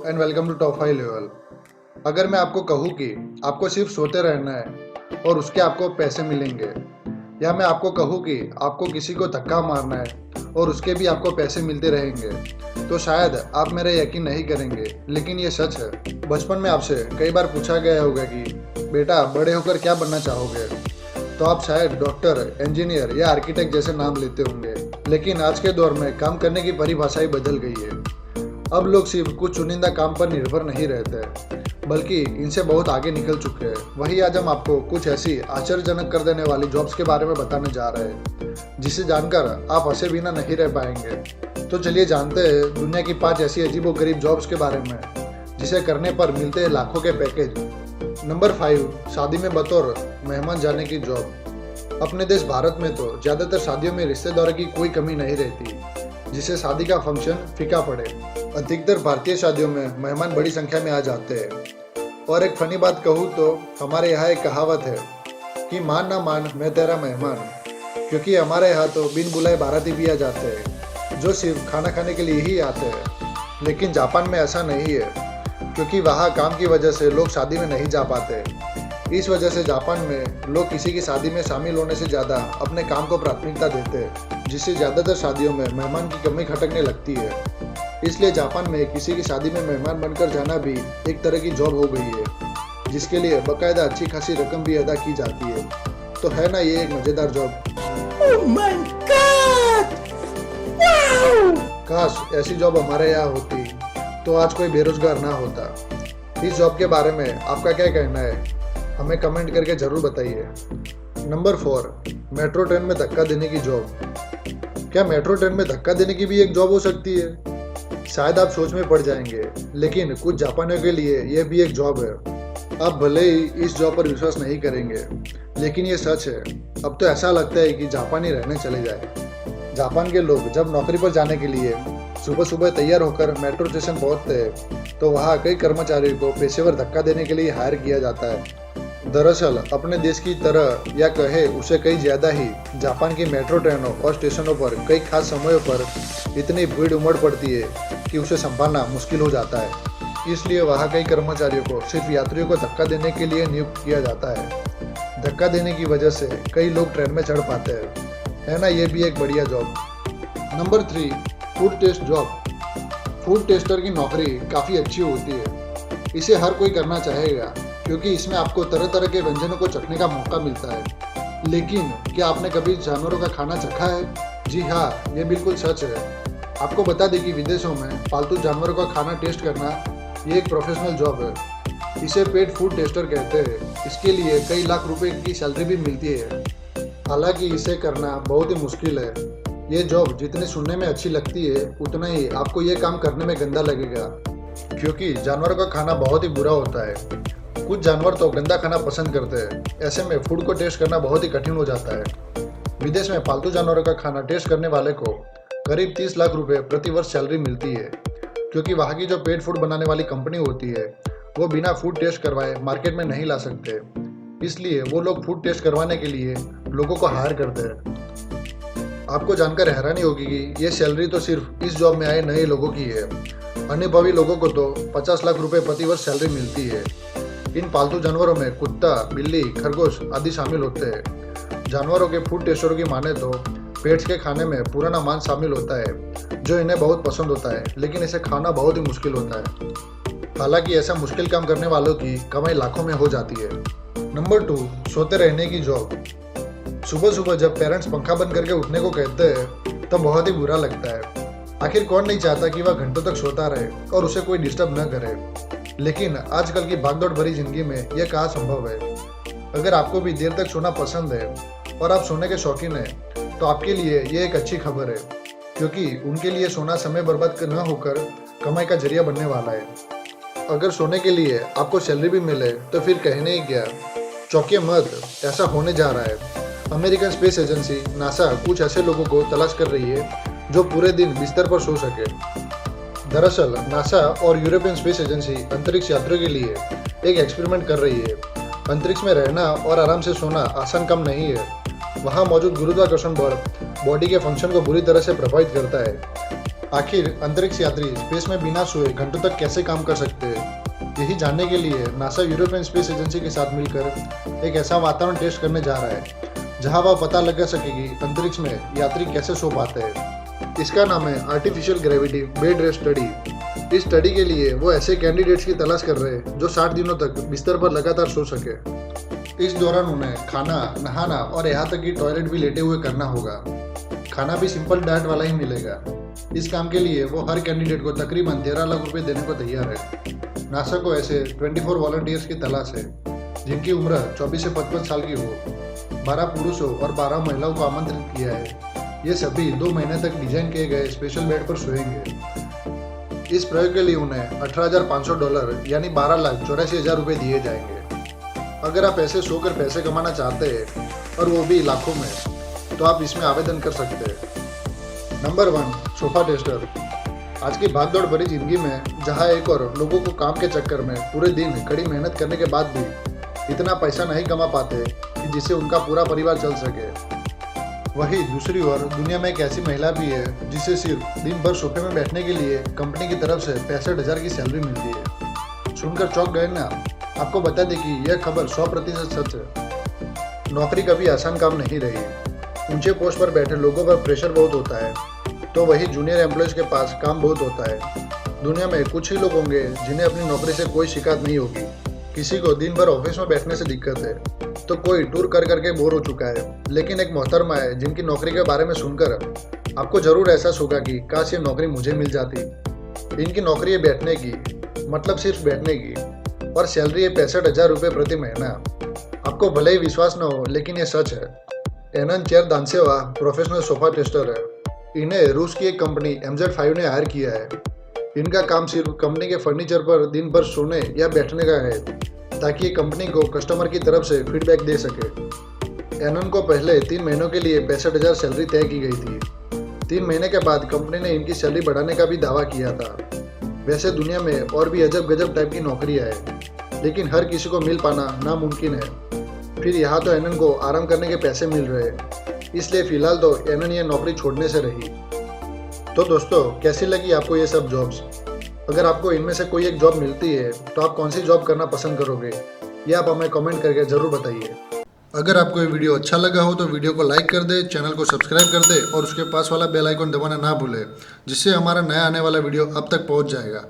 And welcome to top 5 level. अगर मैं आपको कहूँ कि आपको सिर्फ सोते रहना है और उसके आपको पैसे मिलेंगे, या मैं आपको कहूँ कि आपको किसी को धक्का मारना है और उसके भी आपको पैसे मिलते रहेंगे, तो शायद आप मेरा यकीन नहीं करेंगे, लेकिन ये सच है। बचपन में आपसे कई बार पूछा गया होगा कि बेटा बड़े होकर क्या बनना चाहोगे, तो आप शायद डॉक्टर, इंजीनियर या आर्किटेक्ट जैसे नाम लेते होंगे। लेकिन आज के दौर में काम करने की परिभाषा ही बदल गई है। अब लोग सिर्फ कुछ चुनिंदा काम पर निर्भर नहीं रहते, बल्कि इनसे बहुत आगे निकल चुके हैं। वही आज हम आपको कुछ ऐसी आश्चर्यजनक कर देने वाली जॉब्स के बारे में बताने जा रहे हैं, जिसे जानकर आप हंसे बिना नहीं रह पाएंगे। तो चलिए जानते हैं दुनिया की 5 ऐसी अजीबोगरीब जॉब्स के बारे में, जिसे करने पर मिलते हैं लाखों के पैकेज। नंबर 5, शादी में बतौर मेहमान जाने की जॉब। अपने देश भारत में तो ज़्यादातर शादियों में रिश्तेदारों की कोई कमी नहीं रहती, जिससे शादी का फंक्शन फीका पड़े। अधिकतर भारतीय शादियों में मेहमान बड़ी संख्या में आ जाते हैं। और एक फनी बात कहूँ तो हमारे यहाँ एक कहावत है कि मान ना मान मैं तेरा मेहमान, क्योंकि हमारे यहाँ तो बिन बुलाए बाराती भी आ जाते हैं, जो सिर्फ खाना खाने के लिए ही आते हैं। लेकिन जापान में ऐसा नहीं है, क्योंकि वहाँ काम की वजह से लोग शादी में नहीं जा पाते। इस वजह से जापान में लोग किसी की शादी में शामिल होने से ज़्यादा अपने काम को प्राथमिकता देते हैं, जिससे ज़्यादातर शादियों में मेहमान की कमी खटकने लगती है। इसलिए जापान में किसी की शादी में मेहमान बनकर जाना भी एक तरह की जॉब हो गई है, जिसके लिए बाकायदा अच्छी खासी रकम भी अदा की जाती है। तो है ना ये एक मज़ेदार job. Oh my God! Wow! काश ऐसी जॉब हमारे यहाँ होती तो आज कोई बेरोजगार ना होता। इस जॉब के बारे में आपका क्या कहना है, हमें कमेंट करके जरूर बताइए। नंबर 4, मेट्रो ट्रेन में धक्का देने की जॉब। क्या मेट्रो ट्रेन में धक्का देने की भी एक जॉब हो सकती है? शायद आप सोच में पड़ जाएंगे, लेकिन कुछ जापानियों के लिए यह भी एक जॉब है। आप भले ही इस जॉब पर विश्वास नहीं करेंगे, लेकिन ये सच है। अब तो ऐसा लगता है कि जापानी रहने चले जाए। जापान के लोग जब नौकरी पर जाने के लिए सुबह सुबह तैयार होकर मेट्रो स्टेशन पहुंचते हैं, तो वहाँ कई कर्मचारियों को पेशेवर धक्का देने के लिए हायर किया जाता है। दरअसल अपने देश की तरह या कहे उसे कई ज़्यादा ही जापान की मेट्रो ट्रेनों और स्टेशनों पर कई खास समयों पर इतनी भीड़ उमड़ पड़ती है कि उसे संभालना मुश्किल हो जाता है। इसलिए वहाँ कई कर्मचारियों को सिर्फ यात्रियों को धक्का देने के लिए नियुक्त किया जाता है। धक्का देने की वजह से कई लोग ट्रेन में चढ़ पाते हैं। है ना ये भी एक बढ़िया job. Number 3, food test job. Food tester की नौकरी काफ़ी अच्छी होती है। इसे हर कोई करना चाहेगा, क्योंकि इसमें आपको तरह तरह के व्यंजनों को चखने का मौका मिलता है। लेकिन क्या आपने कभी जानवरों का खाना चखा है? जी हाँ, ये बिल्कुल सच है। आपको बता दें कि विदेशों में पालतू जानवरों का खाना टेस्ट करना ये एक प्रोफेशनल जॉब है। इसे पेट फूड टेस्टर कहते हैं। इसके लिए कई लाख रुपए की सैलरी भी मिलती है। हालांकि इसे करना बहुत ही मुश्किल है। ये जॉब जितनी सुनने में अच्छी लगती है, उतना ही आपको ये काम करने में गंदा लगेगा, क्योंकि जानवरों का खाना बहुत ही बुरा होता है। कुछ जानवर तो गंदा खाना पसंद करते हैं। ऐसे में फूड को टेस्ट करना बहुत ही कठिन हो जाता है। विदेश में पालतू जानवरों का खाना टेस्ट करने वाले को करीब 30 लाख रुपए प्रति वर्ष सैलरी मिलती है, क्योंकि वहाँ की जो पेट फूड बनाने वाली कंपनी होती है, वो बिना फूड टेस्ट करवाए मार्केट में नहीं ला सकते। इसलिए वो लोग फूड टेस्ट करवाने के लिए लोगों को हायर करते हैं। आपको जानकर हैरानी होगी कि ये सैलरी तो सिर्फ इस जॉब में आए नए लोगों की है। अनुभवी लोगों को तो 50 लाख रुपए प्रति वर्ष सैलरी मिलती है। इन पालतू जानवरों में कुत्ता, बिल्ली, खरगोश आदि शामिल होते हैं। जानवरों के फूड टेस्टरों की माने तो पेट्स के खाने में पुराना मांस शामिल होता है, जो इन्हें बहुत पसंद होता है, लेकिन इसे खाना बहुत ही मुश्किल होता है। हालांकि ऐसा मुश्किल काम करने वालों की कमाई लाखों में हो जाती है। नंबर 2, सोते रहने की जॉब। सुबह सुबह जब पेरेंट्स पंखा बंद करके उठने को कहते हैं, तब बहुत ही बुरा लगता है। आखिर कौन नहीं चाहता कि वह घंटों तक सोता रहे और उसे कोई डिस्टर्ब न करे। लेकिन आजकल की भागदौड़ भरी जिंदगी में यह कहाँ संभव है। अगर आपको भी देर तक सोना पसंद है और आप सोने के शौकीन हैं, तो आपके लिए ये एक अच्छी खबर है, क्योंकि उनके लिए सोना समय बर्बाद न होकर कमाई का जरिया बनने वाला है। अगर सोने के लिए आपको सैलरी भी मिले तो फिर कहने ही क्या। चौंकिए मत, ऐसा होने जा रहा है। अमेरिकन स्पेस एजेंसी नासा कुछ ऐसे लोगों को तलाश कर रही है जो पूरे दिन बिस्तर पर सो सके। दरअसल नासा और यूरोपियन स्पेस एजेंसी अंतरिक्ष यात्रियों के लिए एक एक्सपेरिमेंट कर रही है। अंतरिक्ष में रहना और आराम से सोना आसान काम नहीं है। वहाँ मौजूद गुरुत्वाकर्षण बल बॉडी के फंक्शन को बुरी तरह से प्रभावित करता है। आखिर अंतरिक्ष यात्री स्पेस में बिना सोए घंटों तक कैसे काम कर सकते हैं? यही जानने के लिए नासा यूरोपियन स्पेस एजेंसी के साथ मिलकर एक ऐसा वातावरण टेस्ट करने जा रहा है जहां वह पता लगा सकेगी अंतरिक्ष में यात्री कैसे सो पाते हैं। इसका नाम है artificial gravity bed rest study. इस स्टडी के लिए वो ऐसे कैंडिडेट्स की तलाश कर रहे हैं जो 60 दिनों तक बिस्तर पर लगातार सो सके। इस दौरान उन्हें खाना, नहाना और यहाँ तक कि टॉयलेट भी लेटे हुए करना होगा। खाना भी सिंपल डाइट वाला ही मिलेगा। इस काम के लिए वो हर कैंडिडेट को तकरीबन 13 लाख रुपए देने को तैयार है। नासा को ऐसे 24 वॉलंटियर्स की तलाश है जिनकी उम्र 24 से 55 साल की हो। 12 पुरुषों और 12 महिलाओं को आमंत्रित किया है। ये सभी 2 महीने तक डिजाइन किए गए स्पेशल बेड पर सोएंगे। इस प्रयोग के लिए उन्हें $18,500 यानी 12,84,000 रुपये दिए जाएंगे। अगर आप ऐसे सोकर पैसे कमाना चाहते हैं और वो भी लाखों में, तो आप इसमें आवेदन कर सकते हैं। Number 1, sofa tester. आज की भागदौड़ भरी जिंदगी में जहां एक और लोगों को काम के चक्कर में पूरे दिन कड़ी मेहनत करने के बाद भी इतना पैसा नहीं कमा पाते कि जिससे उनका पूरा परिवार चल सके, वहीं दूसरी ओर दुनिया में एक ऐसी महिला भी है जिसे सिर्फ दिन भर सोफे में बैठने के लिए कंपनी की तरफ से 65,000 की सैलरी मिलती है। सुनकर चौंक गए ना? आपको बता दें कि यह खबर 100% सच है। नौकरी कभी आसान काम नहीं रही। ऊंचे पोस्ट पर बैठे लोगों पर प्रेशर बहुत होता है, तो वही जूनियर एम्प्लॉयज के पास काम बहुत होता है। दुनिया में कुछ ही लोग होंगे जिन्हें अपनी नौकरी से कोई शिकायत नहीं होगी। किसी को दिन भर ऑफिस में बैठने से दिक्कत है, तो कोई टूर कर करके बोर हो चुका है। लेकिन एक मोहतरमा है जिनकी नौकरी के बारे में सुनकर आपको जरूर एहसास होगा कि काश ये नौकरी मुझे मिल जाती। इनकी नौकरी है बैठने की, मतलब सिर्फ बैठने की, और सैलरी है 65,000 रुपये प्रति महीना। आपको भले ही विश्वास न हो, लेकिन ये सच है। एनन चेर दानसेवा प्रोफेशनल सोफा टेस्टर है। इन्हें रूस की एक कंपनी MZ5 ने हायर किया है। इनका काम सिर्फ कंपनी के फर्नीचर पर दिन भर सोने या बैठने का है, ताकि ये कंपनी को कस्टमर की तरफ से फीडबैक दे सके। एनन को पहले 3 महीनों के लिए 65,000 सैलरी तय की गई थी। 3 महीने के बाद कंपनी ने इनकी सैलरी बढ़ाने का भी दावा किया था। वैसे दुनिया में और भी अजब गजब टाइप की नौकरियां हैं, लेकिन हर किसी को मिल पाना नामुमकिन है। फिर यहाँ तो एनन को आराम करने के पैसे मिल रहे हैं, इसलिए फिलहाल तो एनन ये नौकरी छोड़ने से रही। तो दोस्तों, कैसी लगी आपको ये सब जॉब्स? अगर आपको इनमें से कोई एक जॉब मिलती है तो आप कौन सी जॉब करना पसंद करोगे, ये आप हमें कमेंट करके ज़रूर बताइए। अगर आपको ये वीडियो अच्छा लगा हो तो वीडियो को लाइक कर दे, चैनल को सब्सक्राइब कर दे और उसके पास वाला बेल आइकन दबाना ना भूले, जिससे हमारा नया आने वाला वीडियो अब तक पहुंच जाएगा।